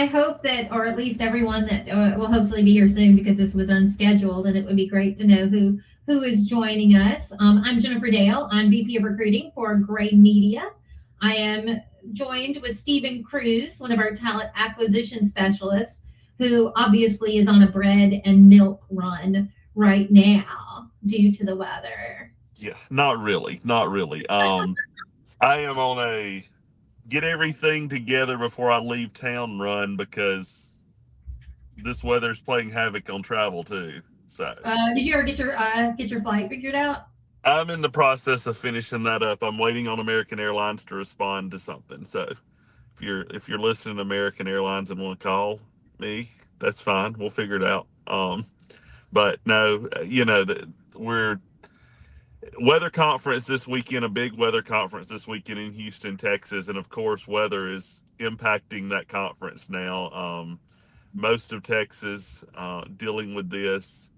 I hope that, or at least everyone that will hopefully be here soon, because this was unscheduled, and it would be great to know who is joining us. I'm Jennifer Dale. I'm VP of Recruiting for Gray Media. I am joined with Stephen Cruz, one of our talent acquisition specialists, who obviously is on a bread and milk run right now due to the weather. Yeah, not really, not really. I am on a get everything together before I leave town run because this weather's playing havoc on travel too. So Did you ever get your flight figured out? I'm in the process of finishing that up. I'm waiting on American Airlines to respond to something. So if you're listening to American Airlines and want to call me, that's fine. We'll figure it out. But no, we're weather conference this weekend, a big weather conference this weekend in Houston, Texas, and of course, weather is impacting that conference now. Most of Texas dealing with this.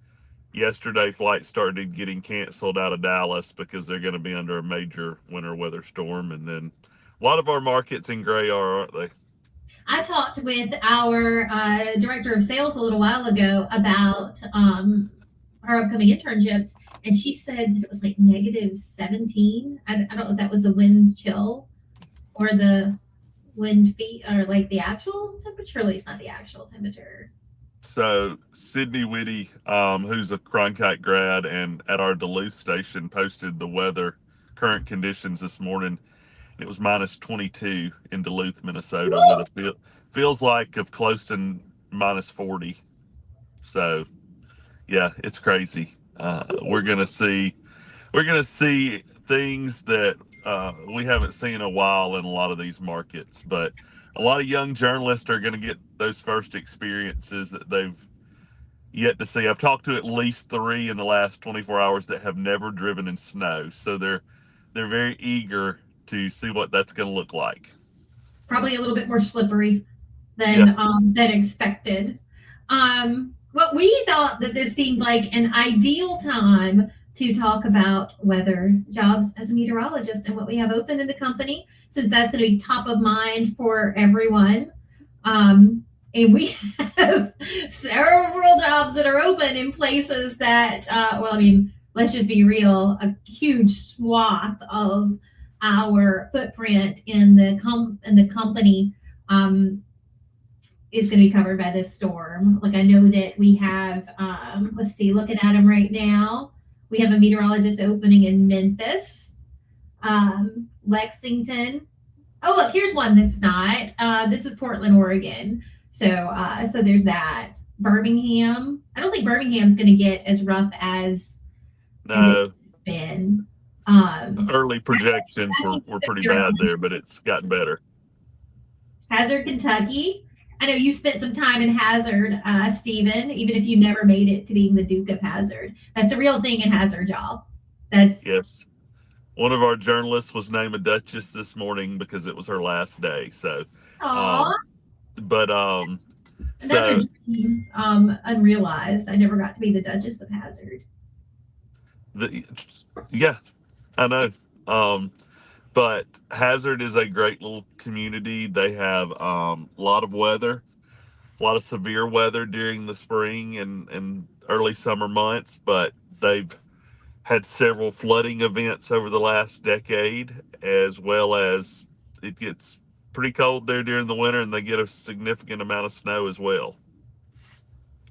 Yesterday, flights started getting canceled out of Dallas because they're going to be under a major winter weather storm, and then a lot of our markets in gray are, aren't they? I talked with our director of sales a little while ago about our upcoming internships, and she said that it was like negative 17. I don't know if that was the wind chill or the wind feet, or like the actual temperature. At least not the actual temperature. So Sydney Whitty, who's a Cronkite grad and at our Duluth station, posted the weather current conditions this morning. It was minus 22 in Duluth, Minnesota, with a feels like of close to minus 40. So yeah, it's crazy. We're gonna see things that we haven't seen in a while in a lot of these markets, but a lot of young journalists are going to get those first experiences that they've yet to see. I've talked to at least three in the last 24 hours that have never driven in snow, so they're very eager to see what that's going to look like. Probably a little bit more slippery Yeah, than expected. But we thought that this seemed like an ideal time to talk about weather jobs as a meteorologist and what we have open in the company, since that's going to be top of mind for everyone. And we have several jobs that are open in places that, well, I mean, let's just be real, a huge swath of our footprint in the company is going to be covered by this storm. Like, I know that we have, let's see, looking at them right now, we have a meteorologist opening in Memphis, Lexington. Oh, look, here's one that's not. This is Portland, Oregon. So there's that. Birmingham. I don't think Birmingham's going to get as rough as it's no, been. Um, early projections were pretty bad there, but it's gotten better. Hazard, Kentucky. I know you spent some time in Hazard, Stephen, even if you never made it to being the Duke of Hazard. That's a real thing in Hazard, y'all. That's Yes, one of our journalists was named a duchess this morning because it was her last day. So, aw, um, but another so dream unrealized. I never got to be the Duchess of Hazard. the yeah, I know. Um, but Hazard is a great little community. They have a lot of weather, a lot of severe weather during the spring and early summer months, but they've had several flooding events over the last decade, as well as it gets pretty cold there during the winter and they get a significant amount of snow as well.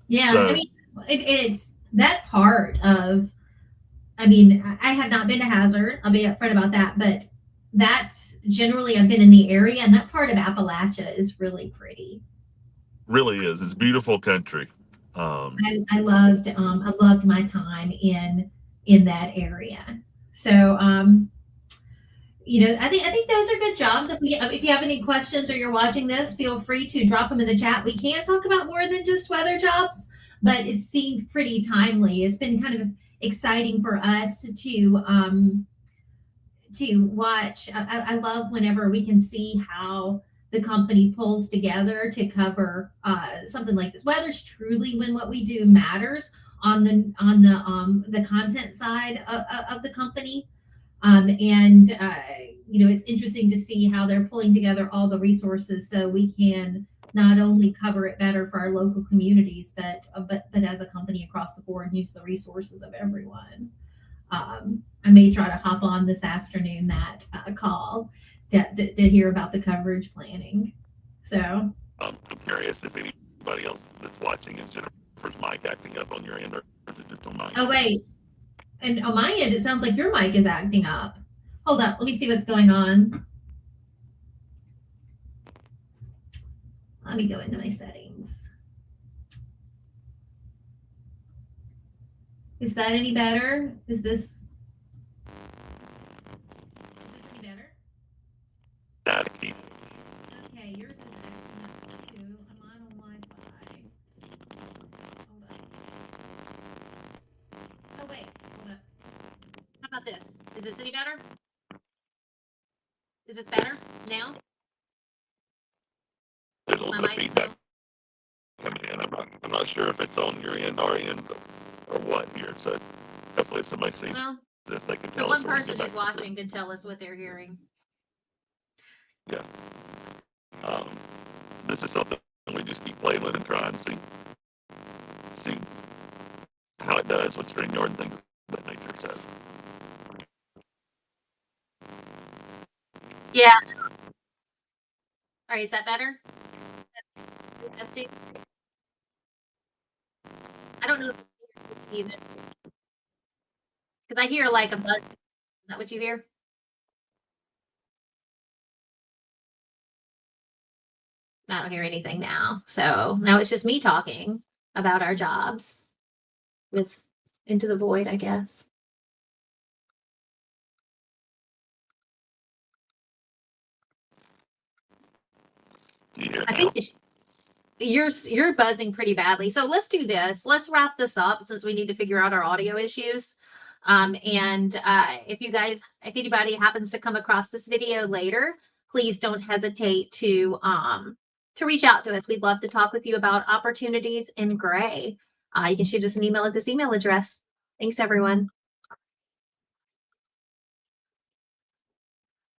Yeah, I So, mean, it's that part of. I mean, I have not been to Hazard. I'll be upfront about that, but that's generally I've been in the area, and that part of Appalachia is really pretty. really is. It's beautiful country. Um, I loved my time in that area. So I think those are good jobs. If you have any questions or you're watching this, feel free to drop them in the chat. We can talk about more than just weather jobs, but it seemed pretty timely. It's been kind of exciting for us to watch. I love whenever we can see how the company pulls together to cover something like this. Weather's truly when what we do matters on the content side of the company. And it's interesting to see how they're pulling together all the resources so we can not only cover it better for our local communities, but as a company across the board, use the resources of everyone. I may try to hop on this afternoon that call to hear about the coverage planning. So I'm curious if anybody else that's watching is Jennifer's mic acting up on your end, or is it just on mine? oh wait, and on my end it sounds like your mic is acting up. Hold up, let me see what's going on. Let me go into my settings. Is that any better? Is this any better? Static. Okay, yours is acting up too. I'm on Wi-Fi. Hold up. Oh wait, hold up. How about this? Is this any better? Is this better now? There's a My little bit of mic feedback still. coming in. I'm not sure if it's on your end, our end, or what here. So hopefully, if somebody sees Well, this, they can the tell one us. So we can person get who's back to it. watching can tell us what they're hearing. Yeah. This is something we just keep playing with and try and see how it does with StreamYard and things of that nature. So Yeah. All right, is that better? Testing. I don't know if you even because I hear like a buzz. Is that what you hear? I don't hear anything now. So now it's just me talking about our jobs with into the void, I guess. do you hear it I now? think you're buzzing pretty badly. So let's do this. Let's wrap this up since we need to figure out our audio issues. And if anybody happens to come across this video later, please don't hesitate to reach out to us. We'd love to talk with you about opportunities in gray. You can shoot us an email at this email address. Thanks, everyone.